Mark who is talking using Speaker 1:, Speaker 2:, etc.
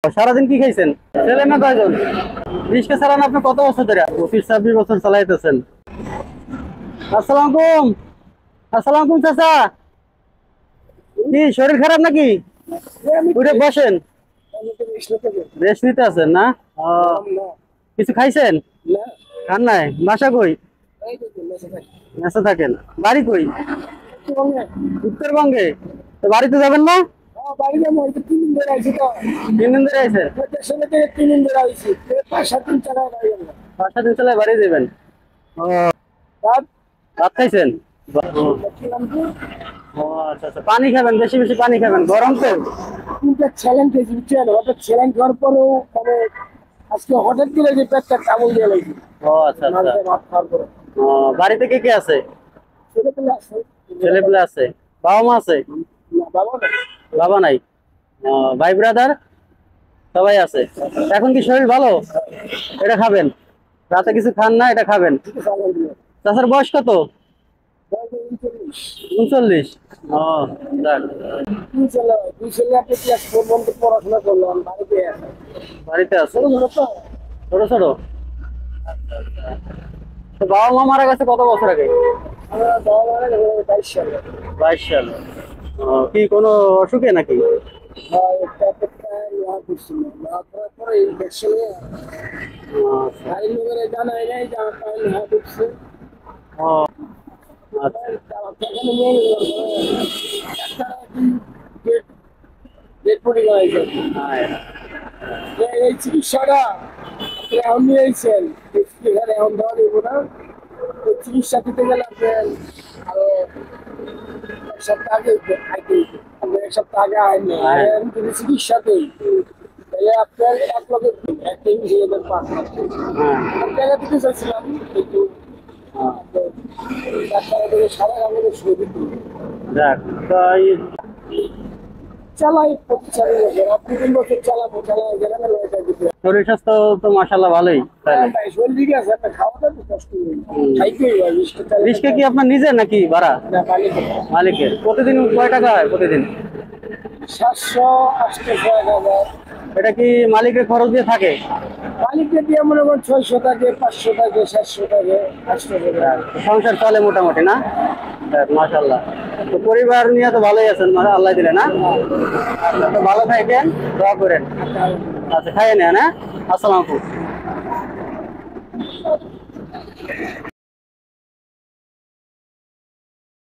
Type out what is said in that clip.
Speaker 1: সারাদিন কি খাইছেন? ছেলে না কয়জন? রিক্সা চালান আপনি কত বছর ধরে? 25-26 বছর চালাইতেছেন। আসসালামু আলাইকুম। আসসালামু আলাইকুম চাচা। কি শরীর খারাপ নাকি? উঠে বসেন। রেস্ট নিতে আছেন না? কিছু খাইছেন? খান নাই? বাসা কই? মেসে থাকেন। বাড়ি কই? উত্তরবঙ্গে। তো বাড়িতে যাবেন না? 3 দিন ধরে আইছেন? 5-7 দিন চালায় বাড়ি যাবেন। ও, ভাত খাইছেন? ও আচ্ছা আচ্ছা, পানি খাবেন, বেশি বেশি পানি খাবেন, গরম তো।
Speaker 2: চ্যালেঞ্জ হয়েছে বুঝছেন, হঠাৎ চ্যালেঞ্জ হওয়ার পরেও মানে আজকে হঠাৎ করে যে পেটটা চাবল দিয়ে লাগছে
Speaker 1: ও আচ্ছা আচ্ছা।
Speaker 2: ভাত খাওয়ার পরে।
Speaker 1: ও, বাড়িতে কে কে আছে?
Speaker 2: ছেলে পেলে আছে,
Speaker 1: ছেলে পেলে আছে? বাবা মা আছে?
Speaker 2: না বাবা না,
Speaker 1: বাবা নাই? ও, ভাই ব্রাদার সবাই আছে। এখন কি শরীর ভালো? এটা খাবেন, রাতে কিছু খান না, এটা খাবেন। চাচার বয়স কত? 39। ও যাক,
Speaker 2: দুই ছেলে আপনি ক্লাস 4 পর্যন্ত পড়াশোনা করলাম, বাড়িতে আছে
Speaker 1: বাড়িতে আছে।
Speaker 2: ছোট ছোট তো।
Speaker 1: ছোট ছোট। তো বাবা মা মারা গেছে কত বছর আগে?
Speaker 2: আমার বাবা মারা গেছে 22 সালে।
Speaker 1: 22 সাল। ও, কি কোনো অসুখে নাকি?
Speaker 2: একটা লোহা করছিল, লোহা করার পরে ইনফেকশনে
Speaker 1: আচ্ছা।
Speaker 2: বাড়ির লোকেরা জানায় নাই যে আমার পায়ে লোহা ঢুকছে।
Speaker 1: ও আচ্ছা।
Speaker 2: এখানে নিয়ে গেলাম ডেড বডি করাইছে। এই চিকিৎসাটা আপনি এখন নিয়েছেন, এখানে এখন দেওয়া দেবো না। ওই চিকিৎসা দিতে গেলে আপনার আরো এক সপ্তাহ আগে আইতে হইতো। আপনি এক সপ্তাহ আগে আইনি, আমি যদি চিকিৎসা দিই তাহলে আপনার 1 লক্ষ একটা হিসেবে 5 লাখ টাকা দিতে চাইছিলাম, কিন্তু ডাক্তার সারা আমাদের শুয়ে দিত।
Speaker 1: যাক, তাই
Speaker 2: চালাই প্রতি 4 বছর, আপনি 3 বছর চালাবো, চালাই গেলে এটা দিতে।
Speaker 1: শরীর স্বাস্থ্য তো মাশাআল্লাহ ভালোই তাহলে।
Speaker 2: শরীর দিকে আছে, আপনার খাওয়া দাওয়া কষ্ট নেই, খাইতেই হয়।
Speaker 1: রিস্কা কি আপনার নিজের নাকি ভাড়া?
Speaker 2: না পানি
Speaker 1: মালিকের। প্রতিদিন কয় টাকা হয় প্রতিদিন?
Speaker 2: 700-800
Speaker 1: এটা কি মালিকের খরচ দিয়ে থাকে?
Speaker 2: মালিককে দিয়ে মনে করেন 600 থাকে, 500 থাকে, 700 থাকে, 800 টাকা।
Speaker 1: সংসার চলে মোটামুটি না? মাশাআল্লাহ। তো পরিবার নিয়ে তো ভালোই আছেন, আল্লাহ দিলে না? আচ্ছা, তো ভালো থাকেন, দোয়া করেন। আচ্ছা, খাইয়ে নেন। হ্যাঁ, আসসালামু আলাইকুম।